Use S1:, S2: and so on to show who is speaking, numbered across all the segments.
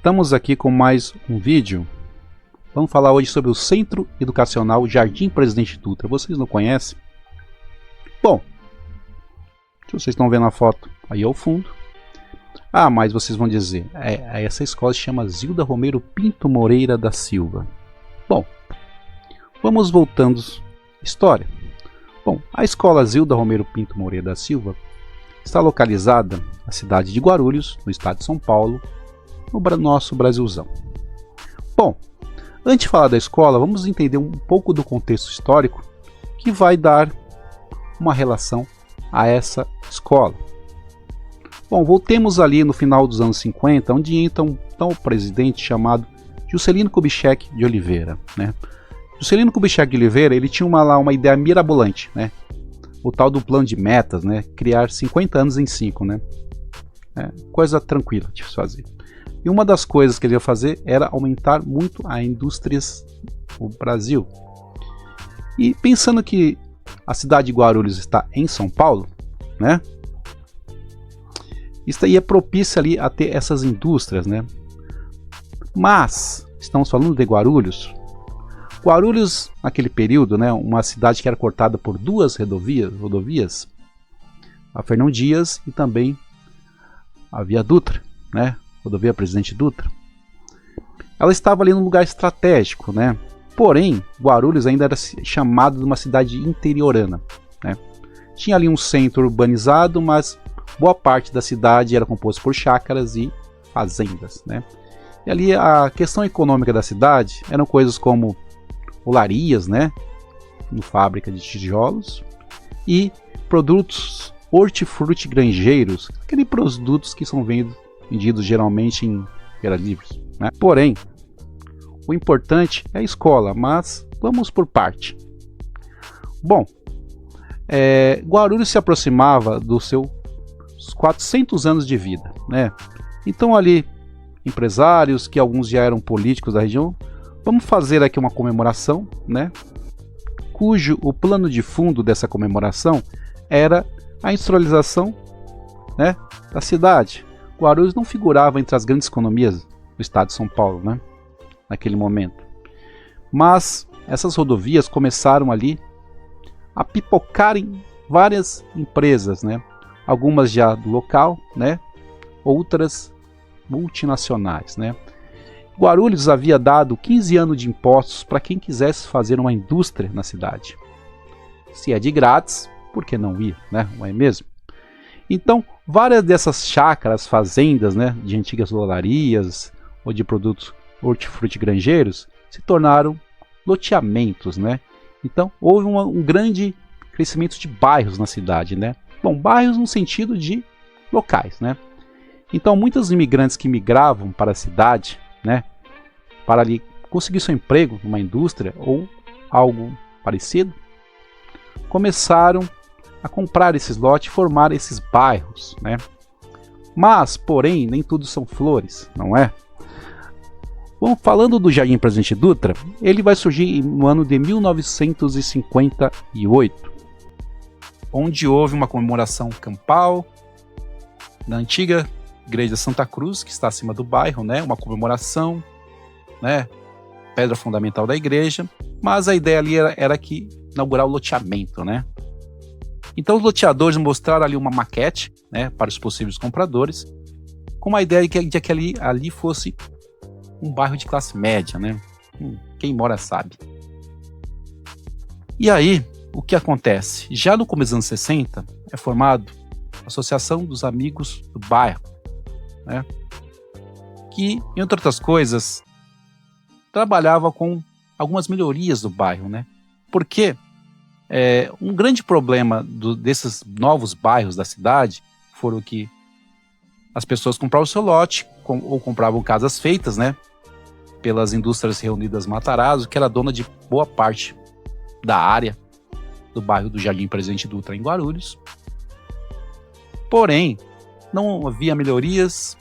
S1: Estamos aqui com mais um vídeo. Vamos falar hoje sobre o Centro Educacional Jardim Presidente Dutra. Vocês não conhecem? Bom, se vocês estão vendo a foto aí ao fundo. Ah, mas vocês vão dizer, essa escola se chama Zilda Romero Pinto Moreira da Silva. Bom, vamos voltando à história. Bom, a escola Zilda Romero Pinto Moreira da Silva está localizada na cidade de Guarulhos, no estado de São Paulo, no nosso Brasilzão. Bom, antes de falar da escola, vamos entender um pouco do contexto histórico que vai dar uma relação a essa escola. Bom, voltemos ali no final dos anos 50, onde entra um tal presidente chamado Juscelino Kubitschek de Oliveira, né? Juscelino Kubitschek de Oliveira, ele tinha uma ideia mirabolante, né? O tal do plano de metas, né? Criar 50 anos em 5, né? Coisa tranquila de fazer. E uma das coisas que ele ia fazer era aumentar muito as indústrias no Brasil. E pensando que a cidade de Guarulhos está em São Paulo, né? Isso aí é propício ali a ter essas indústrias, né? Mas estamos falando de Guarulhos. Guarulhos, naquele período, né, uma cidade que era cortada por duas rodovias, a Fernão Dias e também a Via Dutra, né? Rodovia Presidente Dutra. Ela estava ali num lugar estratégico, né? Porém, Guarulhos ainda era chamado de uma cidade interiorana, né? Tinha ali um centro urbanizado, mas boa parte da cidade era composta por chácaras e fazendas, né? E ali a questão econômica da cidade eram coisas como olarias, né? Fábrica de tijolos e produtos hortifrutigranjeiros, aqueles produtos que são vendidos geralmente em feiras livres, né? Porém, o importante é a escola, mas vamos por parte. Bom, Guarulhos se aproximava dos seus 400 anos de vida, né? Então ali, empresários, que alguns já eram políticos da região, vamos fazer aqui uma comemoração, né? Cujo o plano de fundo dessa comemoração era a industrialização, né, da cidade. Guarulhos não figurava entre as grandes economias do estado de São Paulo, né, naquele momento. Mas essas rodovias começaram ali a pipocar em várias empresas, né, algumas já do local, né, outras multinacionais, né. Guarulhos havia dado 15 anos de impostos para quem quisesse fazer uma indústria na cidade. Se é de grátis, por que não ir, né? Não é mesmo? Então, várias dessas chácaras, fazendas, né, de antigas olarias ou de produtos hortifrutigranjeiros se tornaram loteamentos, né? Então, houve um grande crescimento de bairros na cidade, né? Bom, bairros no sentido de locais, né? Então, muitos imigrantes que migravam para a cidade, né, para ali conseguir seu emprego numa indústria ou algo parecido, começaram a comprar esses lotes e formar esses bairros, né? Mas, porém, nem tudo são flores, não é? Bom, falando do Jardim Presidente Dutra, ele vai surgir no ano de 1958, onde houve uma comemoração campal na antiga Igreja Santa Cruz, que está acima do bairro, né? Uma comemoração, né? Pedra fundamental da igreja, mas a ideia ali era que inaugurar o loteamento, né? Então os loteadores mostraram ali uma maquete, né, para os possíveis compradores, com a ideia de que ali fosse um bairro de classe média, né? Quem mora sabe. E aí, o que acontece? Já no começo dos anos 60, é formado a Associação dos Amigos do Bairro, né? Que, entre outras coisas, trabalhava com algumas melhorias do bairro, né? Porque um grande problema desses novos bairros da cidade foram que as pessoas compravam o seu lote ou compravam casas feitas, né, pelas indústrias reunidas Matarazzo, que era dona de boa parte da área do bairro do Jardim Presidente Dutra em Guarulhos. Porém, não havia melhorias,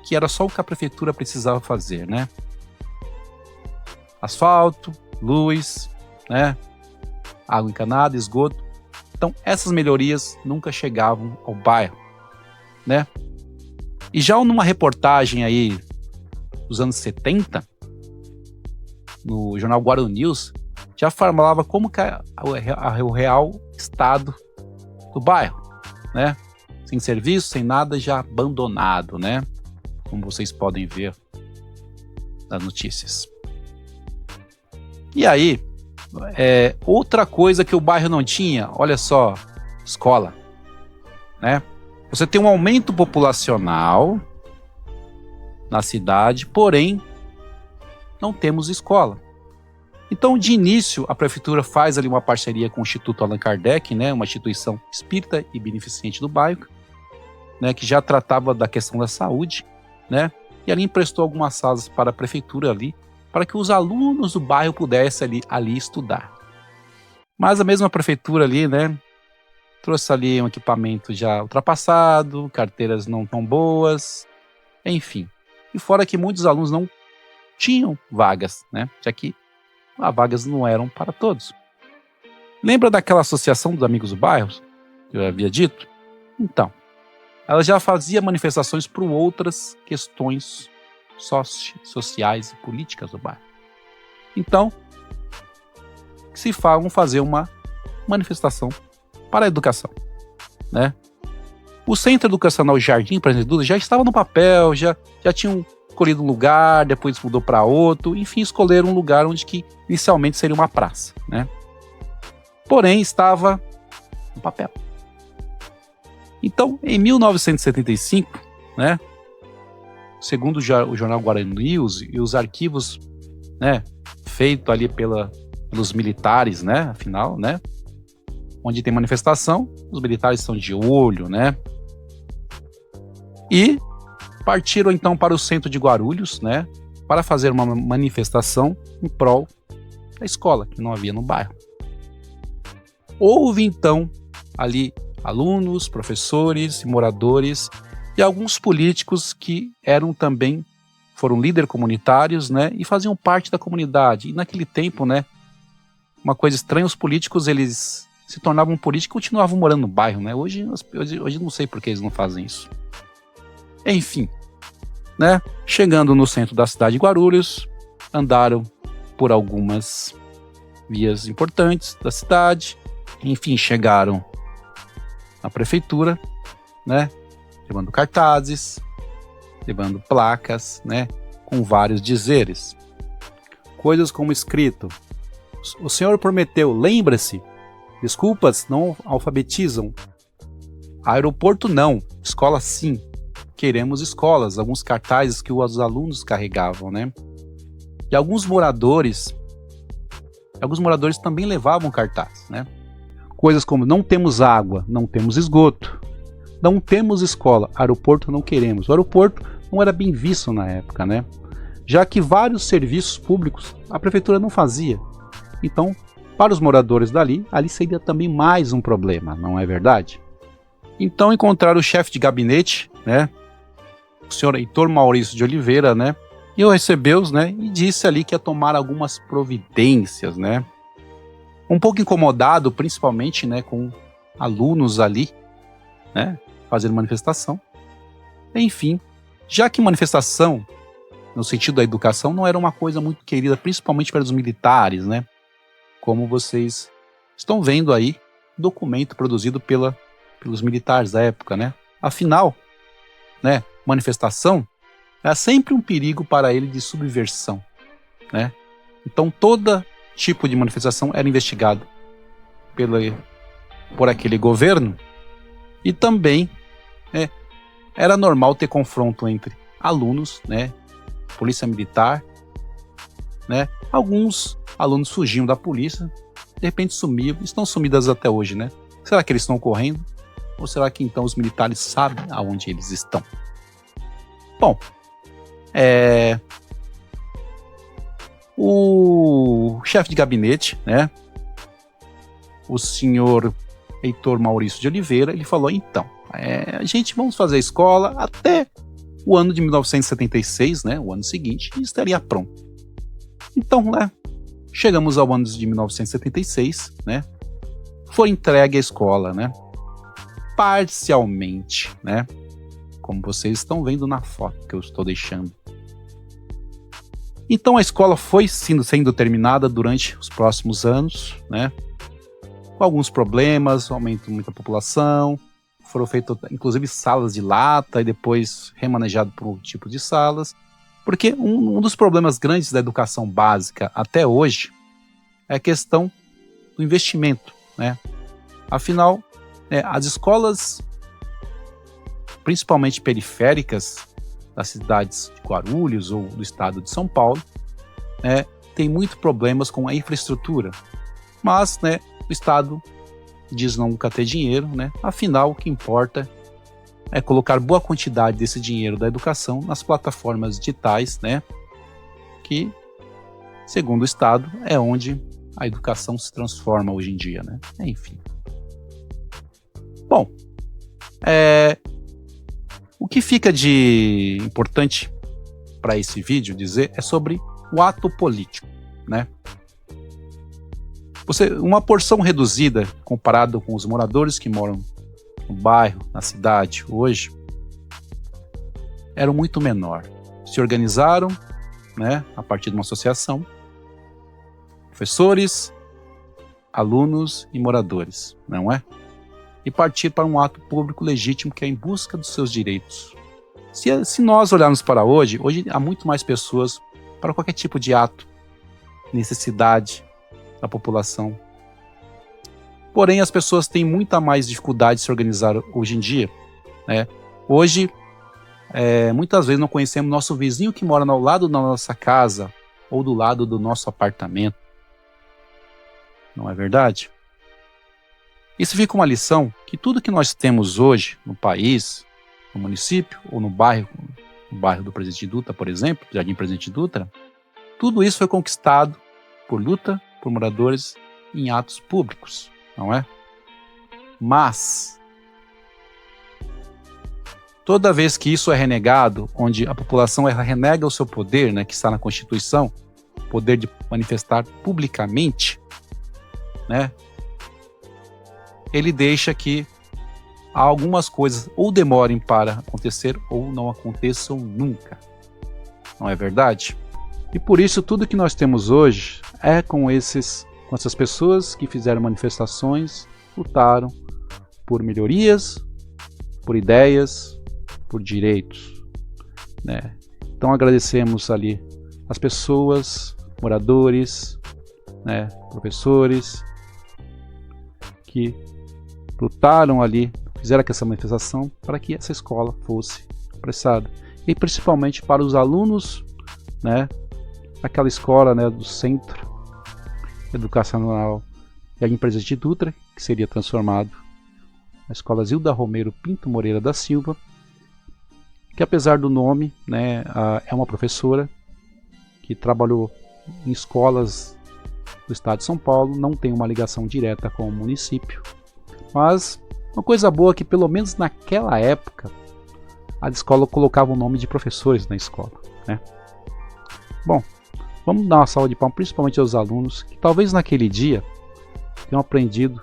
S1: que era só o que a prefeitura precisava fazer, né? Asfalto, luz, né? Água encanada, esgoto. Então, essas melhorias nunca chegavam ao bairro, né? E já numa reportagem aí dos anos 70, no jornal Guarani News, já falava como que o real estado do bairro, né? Sem serviço, sem nada, já abandonado, né? Como vocês podem ver nas notícias. E aí, outra coisa que o bairro não tinha, olha só, escola, né? Você tem um aumento populacional na cidade, porém, não temos escola. Então, de início, a prefeitura faz ali uma parceria com o Instituto Allan Kardec, né, uma instituição espírita e beneficente do bairro, né, que já tratava da questão da saúde, né, e ali emprestou algumas salas para a prefeitura ali, para que os alunos do bairro pudessem ali estudar. Mas a mesma prefeitura ali, né, trouxe ali um equipamento já ultrapassado, carteiras não tão boas, enfim. E fora que muitos alunos não tinham vagas, né, já que as vagas não eram para todos. Lembra daquela associação dos amigos do bairro que eu havia dito? Então, ela já fazia manifestações por outras questões sociais e políticas do bairro. Então, vamos fazer uma manifestação para a educação, né? O Centro Educacional Jardim Presidente Dutra já estava no papel, já tinham escolhido um lugar, depois mudou para outro, enfim, escolheram um lugar onde que inicialmente seria uma praça, né? Porém, estava no papel. Então, em 1975, né, segundo o jornal Guarani News e os arquivos, né, feitos ali pelos militares, né, afinal, né, onde tem manifestação, os militares estão de olho, né, e partiram então para o centro de Guarulhos, né, para fazer uma manifestação em prol da escola, que não havia no bairro. Houve então ali alunos, professores, moradores e alguns políticos que foram líderes comunitários, né, e faziam parte da comunidade. E naquele tempo, né, uma coisa estranha, os políticos, eles se tornavam políticos e continuavam morando no bairro, né? Hoje não sei por que eles não fazem isso. Enfim, né, chegando no centro da cidade de Guarulhos, andaram por algumas vias importantes da cidade, enfim, chegaram à prefeitura, né, levando cartazes, levando placas, né, com vários dizeres. Coisas como escrito: o senhor prometeu, lembre-se, desculpas não alfabetizam, aeroporto não, escola sim, queremos escolas, alguns cartazes que os alunos carregavam, né? E alguns moradores também levavam cartazes, né? Coisas como: não temos água, não temos esgoto, não temos escola, aeroporto não queremos. O aeroporto não era bem visto na época, né? Já que vários serviços públicos a prefeitura não fazia. Então, para os moradores ali seria também mais um problema, não é verdade? Então encontraram o chefe de gabinete, né, o senhor Heitor Maurício de Oliveira, né, e o recebeu-os, né, e disse ali que ia tomar algumas providências, né. Um pouco incomodado, principalmente, né, com alunos ali, né, fazendo manifestação. Enfim, já que manifestação, no sentido da educação, não era uma coisa muito querida, principalmente pelos militares, né, como vocês estão vendo aí, documento produzido pelos militares da época, né. Afinal, né, manifestação é sempre um perigo para ele de subversão, né. Então todo tipo de manifestação era investigado por aquele governo, e também, né, era normal ter confronto entre alunos, né, polícia militar, né, alguns alunos fugiam da polícia, de repente sumiam, estão sumidas até hoje, né. Será que eles estão correndo? Ou será que então os militares sabem aonde eles estão? Bom, o chefe de gabinete, né, o senhor Heitor Maurício de Oliveira, ele falou: então, a gente vamos fazer a escola até o ano de 1976, né, o ano seguinte, e estaria pronto. Então, né, chegamos ao ano de 1976, né, foi entregue a escola, né, parcialmente, né, como vocês estão vendo na foto que eu estou deixando. Então a escola foi sendo terminada durante os próximos anos, né? Com alguns problemas, aumento muito da população, foram feitas inclusive salas de lata e depois remanejado por outro tipo de salas, porque um dos problemas grandes da educação básica até hoje é a questão do investimento, né? Afinal, as escolas, principalmente periféricas das cidades de Guarulhos ou do estado de São Paulo, tem muitos problemas com a infraestrutura, mas o estado diz nunca ter dinheiro, Afinal, o que importa é colocar boa quantidade desse dinheiro da educação nas plataformas digitais, que, segundo o estado, é onde a educação se transforma hoje em dia, Enfim. Bom, o que fica de importante para esse vídeo dizer é sobre o ato político, Uma porção reduzida comparado com os moradores que moram no bairro, na cidade, hoje, era muito menor. Se organizaram, a partir de uma associação, professores, alunos e moradores, não é? E partir para um ato público legítimo que é em busca dos seus direitos. Se nós olharmos para hoje há muito mais pessoas para qualquer tipo de ato, necessidade da população. Porém, as pessoas têm muita mais dificuldade de se organizar hoje em dia. Hoje, muitas vezes não conhecemos nosso vizinho que mora ao lado da nossa casa ou do lado do nosso apartamento. Não é verdade? Isso fica uma lição que tudo que nós temos hoje no país, no município ou no bairro do Presidente Dutra, por exemplo, Jardim Presidente Dutra, tudo isso foi conquistado por luta por moradores em atos públicos, não é? Mas toda vez que isso é renegado, onde a população renega o seu poder, que está na Constituição, o poder de manifestar publicamente, ele deixa que algumas coisas ou demorem para acontecer ou não aconteçam nunca. Não é verdade? E por isso tudo que nós temos hoje é com essas pessoas que fizeram manifestações, lutaram por melhorias, por ideias, por direitos. Então agradecemos ali as pessoas, moradores, professores, que lutaram ali, fizeram essa manifestação para que essa escola fosse apressada. E principalmente para os alunos, aquela escola do Centro Educacional Jardim Presidente Dutra, que seria transformado na Escola Zilda Romero Pinto Moreira da Silva, que apesar do nome, é uma professora que trabalhou em escolas do estado de São Paulo, não tem uma ligação direta com o município, mas uma coisa boa é que pelo menos naquela época a escola colocava o nome de professores na escola, Bom, vamos dar uma salva de palmas principalmente aos alunos que talvez naquele dia tenham aprendido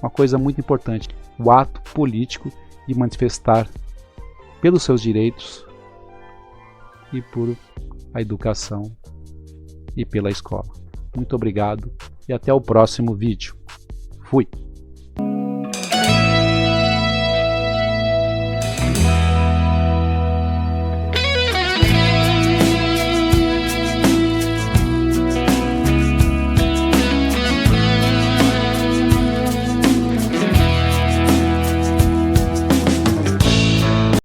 S1: uma coisa muito importante, o ato político de manifestar pelos seus direitos e por a educação e pela escola. Muito obrigado e até o próximo vídeo. Fui!